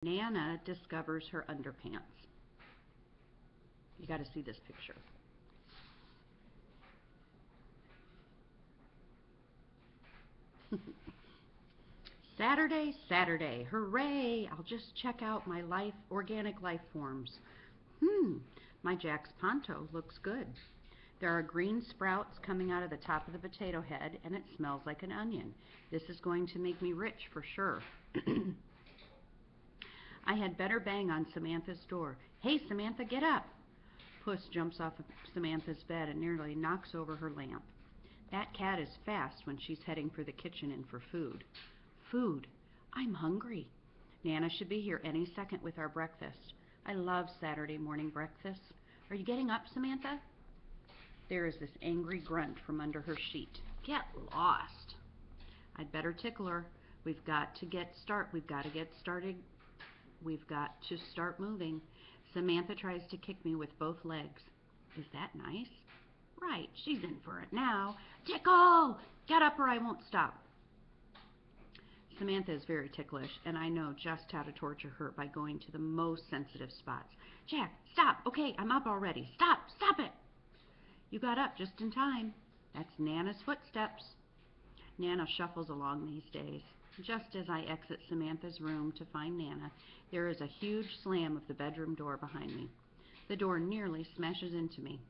Nana discovers her underpants. You got to see this picture. Saturday, Saturday, hooray! I'll just check out my organic life forms. My Jack's Ponto looks good. There are green sprouts coming out of the top of the potato head, and it smells like an onion. This is going to make me rich for sure. I had better bang on Samantha's door. Hey, Samantha, get up! Puss jumps off of Samantha's bed and nearly knocks over her lamp. That cat is fast when she's heading for the kitchen and for food. Food. I'm hungry. Nana should be here any second with our breakfast. I love Saturday morning breakfast. Are you getting up, Samantha? There is this angry grunt from under her sheet. Get lost. I'd better tickle her. We've got to start moving. Samantha tries to kick me with both legs. Is that nice? Right, she's in for it now. Tickle! Get up or I won't stop. Samantha is very ticklish, and I know just how to torture her by going to the most sensitive spots. Jack, stop. Okay, I'm up already. Stop it. You got up just in time. That's Nana's footsteps. Nana shuffles along these days. Just as I exit Samantha's room to find Nana, there is a huge slam of the bedroom door behind me. The door nearly smashes into me.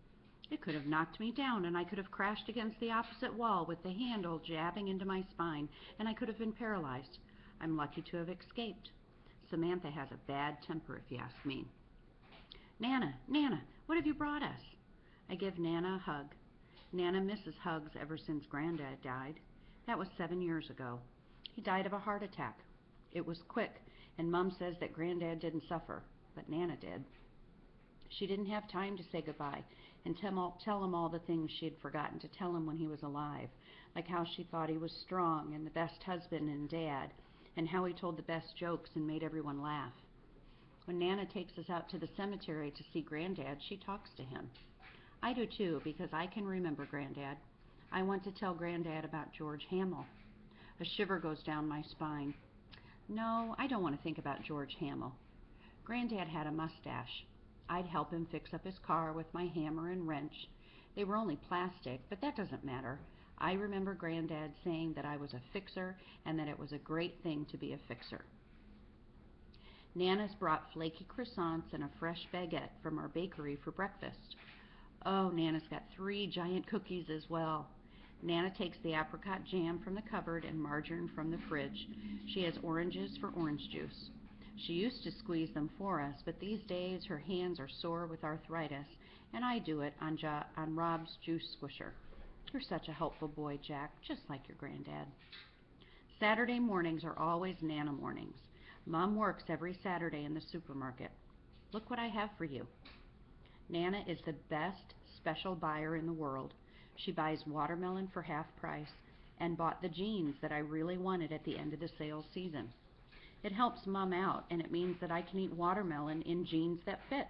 It could have knocked me down, and I could have crashed against the opposite wall with the handle jabbing into my spine, and I could have been paralyzed. I'm lucky to have escaped. Samantha has a bad temper, if you ask me. Nana, what have you brought us? I give Nana a hug. Nana misses hugs ever since Granddad died. That was 7 years ago. He died of a heart attack. It was quick, and Mom says that Granddad didn't suffer, but Nana did. She didn't have time to say goodbye and tell him all the things she had forgotten to tell him when he was alive, like how she thought he was strong and the best husband and dad, and how he told the best jokes and made everyone laugh. When Nana takes us out to the cemetery to see Granddad, she talks to him. I do too, because I can remember Granddad. I want to tell Granddad about George Hamill. A shiver goes down my spine. No, I don't want to think about George Hamill. Granddad had a mustache. I'd help him fix up his car with my hammer and wrench. They were only plastic, but that doesn't matter. I remember Granddad saying that I was a fixer and that it was a great thing to be a fixer. Nana's brought flaky croissants and a fresh baguette from our bakery for breakfast. Oh, Nana's got 3 giant cookies as well. Nana takes the apricot jam from the cupboard and margarine from the fridge. She has oranges for orange juice. She used to squeeze them for us, but these days her hands are sore with arthritis, and I do it on Rob's juice squisher. You're such a helpful boy, Jack, just like your granddad. Saturday mornings are always Nana mornings. Mom works every Saturday in the supermarket. Look what I have for you. Nana is the best special buyer in the world. She buys watermelon for half price and bought the jeans that I really wanted at the end of the sales season. It helps Mom out, and it means that I can eat watermelon in jeans that fit.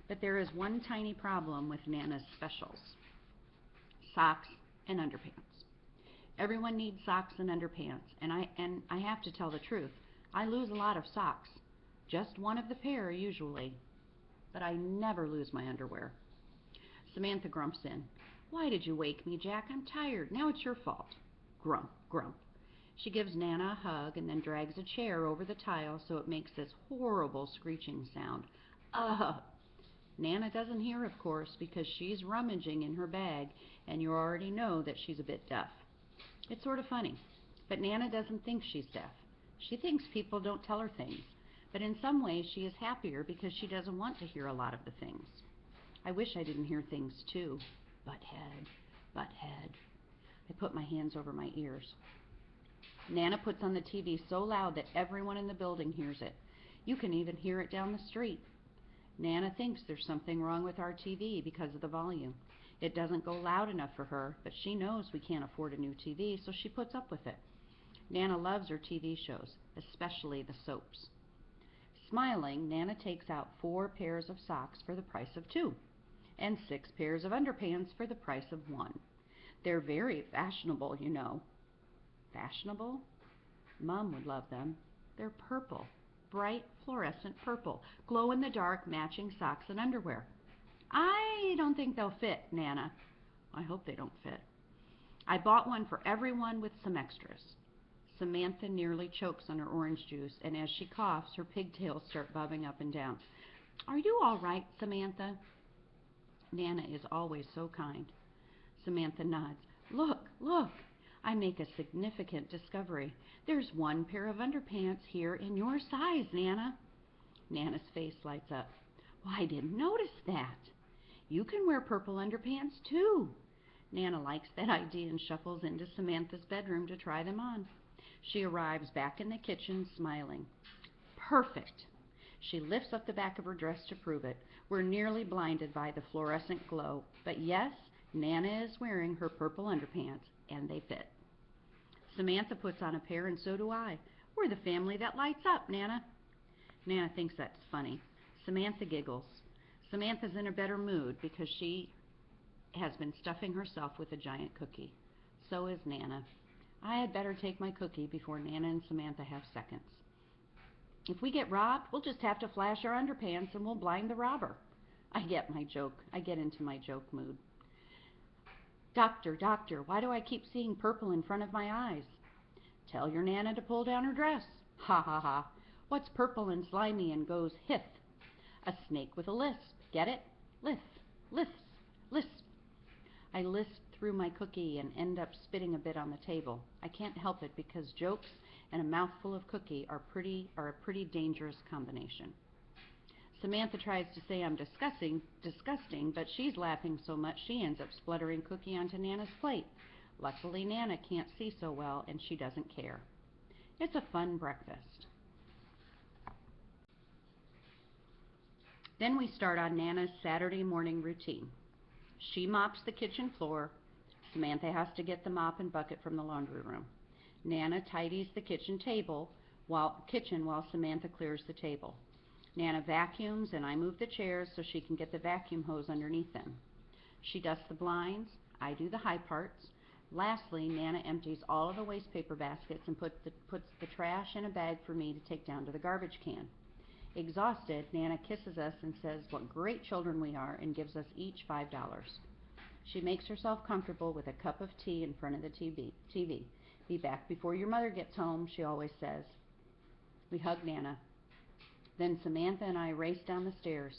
But there is one tiny problem with Nana's specials: socks and underpants. Everyone needs socks and underpants, and I have to tell the truth. I lose a lot of socks. Just one of the pair usually. But I never lose my underwear. Samantha grumps in. Why did you wake me, Jack? I'm tired. Now it's your fault. Grump, grump. She gives Nana a hug and then drags a chair over the tile so it makes this horrible screeching sound. Ugh! Nana doesn't hear, of course, because she's rummaging in her bag, and you already know that she's a bit deaf. It's sort of funny, but Nana doesn't think she's deaf. She thinks people don't tell her things, but in some ways she is happier because she doesn't want to hear a lot of the things. I wish I didn't hear things too. Butthead, butthead. I put my hands over my ears. Nana puts on the TV so loud that everyone in the building hears it. You can even hear it down the street. Nana thinks there's something wrong with our TV because of the volume. It doesn't go loud enough for her, but she knows we can't afford a new TV, so she puts up with it. Nana loves her TV shows, especially the soaps. Smiling, Nana takes out 4 pairs of socks for the price of 2, and 6 pairs of underpants for the price of 1. They're very fashionable, you know. Fashionable? Mom would love them. They're purple. bright fluorescent purple, glow-in-the-dark matching socks and underwear. I don't think they'll fit, Nana. I hope they don't fit. I bought one for everyone with some extras. Samantha nearly chokes on her orange juice, and as she coughs, her pigtails start bobbing up and down. Are you all right, Samantha? Nana is always so kind. Samantha nods. Look, look. I make a significant discovery. There's one pair of underpants here in your size, Nana. Nana's face lights up. Well, I didn't notice that. You can wear purple underpants, too. Nana likes that idea and shuffles into Samantha's bedroom to try them on. She arrives back in the kitchen, smiling. Perfect. She lifts up the back of her dress to prove it. We're nearly blinded by the fluorescent glow. But yes, Nana is wearing her purple underpants, and they fit. Samantha puts on a pair, and so do I. We're the family that lights up, Nana. Nana thinks that's funny. Samantha giggles. Samantha's in a better mood because she has been stuffing herself with a giant cookie. So is Nana. I had better take my cookie before Nana and Samantha have seconds. If we get robbed, we'll just have to flash our underpants and we'll blind the robber. I get into my joke mood. Doctor, why do I keep seeing purple in front of my eyes? Tell your Nana to pull down her dress. Ha ha ha. What's purple and slimy and goes hith? A snake with a lisp. Get it? Lisp, lisp, lisp. I lisp through my cookie and end up spitting a bit on the table. I can't help it because jokes and a mouthful of cookie are a pretty dangerous combination. Samantha tries to say I'm disgusting, but she's laughing so much she ends up spluttering cookie onto Nana's plate. Luckily, Nana can't see so well, and she doesn't care. It's a fun breakfast. Then we start on Nana's Saturday morning routine. She mops the kitchen floor. Samantha has to get the mop and bucket from the laundry room. Nana tidies the kitchen while Samantha clears the table. Nana vacuums and I move the chairs so she can get the vacuum hose underneath them. She dusts the blinds. I do the high parts. Lastly, Nana empties all of the waste paper baskets and puts the trash in a bag for me to take down to the garbage can. Exhausted, Nana kisses us and says what great children we are and gives us each $5. She makes herself comfortable with a cup of tea in front of the TV. Be back before your mother gets home, she always says. We hug Nana. Then Samantha and I race down the stairs.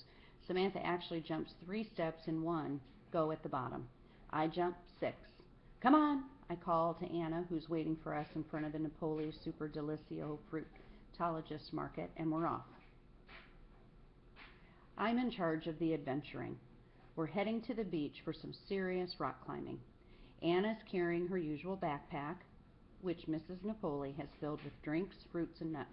Samantha actually jumps 3 steps in one go at the bottom. I jump 6. Come on, I call to Anna, who's waiting for us in front of the Napoli Super Delicio Fruitologist Market, and we're off. I'm in charge of the adventuring. We're heading to the beach for some serious rock climbing. Anna's carrying her usual backpack, which Mrs. Napoli has filled with drinks, fruits, and nuts.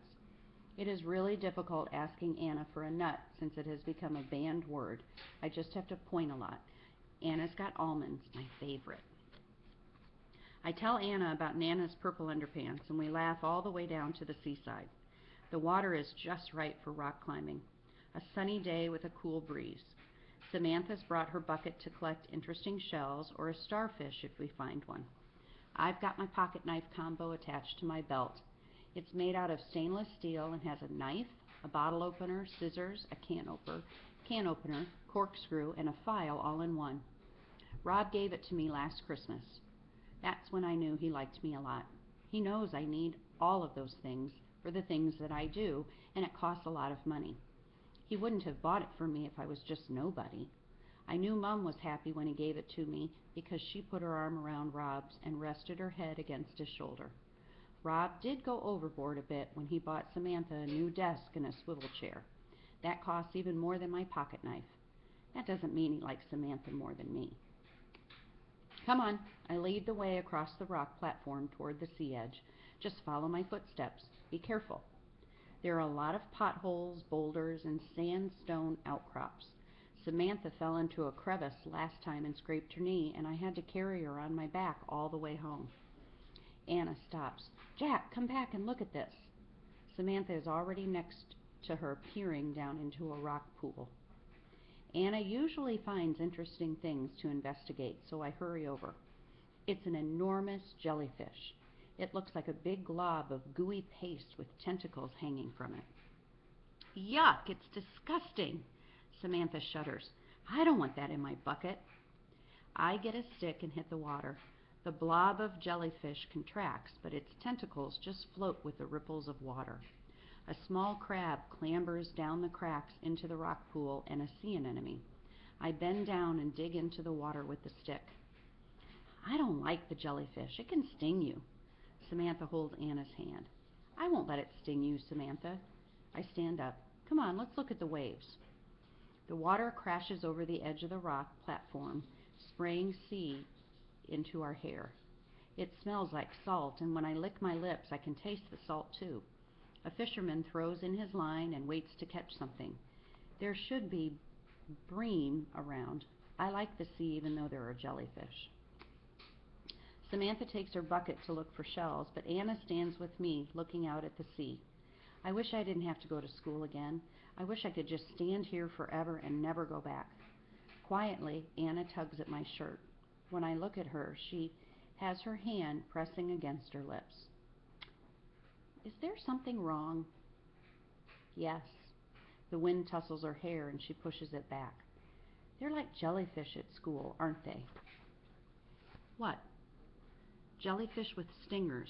It is really difficult asking Anna for a nut since it has become a banned word. I just have to point a lot. Anna's got almonds, my favorite. I tell Anna about Nana's purple underpants, and we laugh all the way down to the seaside. The water is just right for rock climbing. A sunny day with a cool breeze. Samantha's brought her bucket to collect interesting shells or a starfish if we find one. I've got my pocket knife combo attached to my belt. It's made out of stainless steel and has a knife, a bottle opener, scissors, a can opener, corkscrew, and a file all in one. Rob gave it to me last Christmas. That's when I knew he liked me a lot. He knows I need all of those things for the things that I do, and it costs a lot of money. He wouldn't have bought it for me if I was just nobody. I knew Mom was happy when he gave it to me because she put her arm around Rob's and rested her head against his shoulder. Rob did go overboard a bit when he bought Samantha a new desk and a swivel chair. That costs even more than my pocket knife. That doesn't mean he likes Samantha more than me. Come on, I lead the way across the rock platform toward the sea edge. Just follow my footsteps. Be careful. There are a lot of potholes, boulders, and sandstone outcrops. Samantha fell into a crevice last time and scraped her knee, and I had to carry her on my back all the way home. Anna stops. Jack, come back and look at this. Samantha is already next to her, peering down into a rock pool. Anna usually finds interesting things to investigate, so I hurry over. It's an enormous jellyfish. It looks like a big glob of gooey paste with tentacles hanging from it. Yuck, it's disgusting. Samantha shudders. I don't want that in my bucket. I get a stick and hit the water. The blob of jellyfish contracts, but its tentacles just float with the ripples of water. A small crab clambers down the cracks into the rock pool and a sea anemone. I bend down and dig into the water with the stick. I don't like the jellyfish. It can sting you. Samantha holds Anna's hand. I won't let it sting you, Samantha. I stand up. Come on, let's look at the waves. The water crashes over the edge of the rock platform, spraying sea into our hair. It smells like salt, and when I lick my lips, I can taste the salt too. A fisherman throws in his line and waits to catch something. There should be bream around. I like the sea even though there are jellyfish. Samantha takes her bucket to look for shells, but Anna stands with me, looking out at the sea. I wish I didn't have to go to school again. I wish I could just stand here forever and never go back. Quietly, Anna tugs at my shirt. When I look at her, she has her hand pressing against her lips. Is there something wrong? Yes. The wind tussles her hair and she pushes it back. They're like jellyfish at school, aren't they? What? Jellyfish with stingers.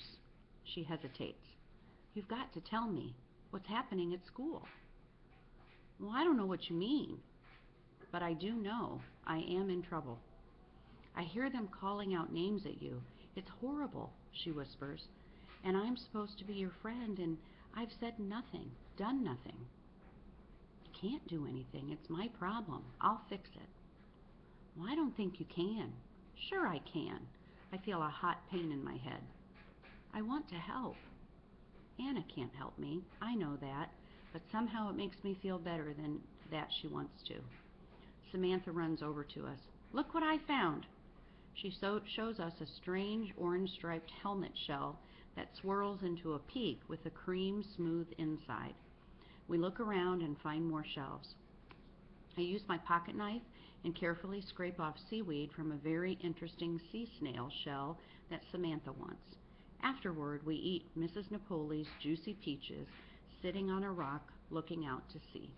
She hesitates. You've got to tell me what's happening at school. Well, I don't know what you mean, but I do know I am in trouble. I hear them calling out names at you. It's horrible, she whispers, and I'm supposed to be your friend, and I've said nothing, done nothing. I can't do anything. It's my problem. I'll fix it. Well, I don't think you can. Sure I can. I feel a hot pain in my head. I want to help. Anna can't help me. I know that, but somehow it makes me feel better than that she wants to. Samantha runs over to us. Look what I found. She shows us a strange orange-striped helmet shell that swirls into a peak with a cream-smooth inside. We look around and find more shells. I use my pocket knife and carefully scrape off seaweed from a very interesting sea snail shell that Samantha wants. Afterward, we eat Mrs. Napoli's juicy peaches, sitting on a rock looking out to sea.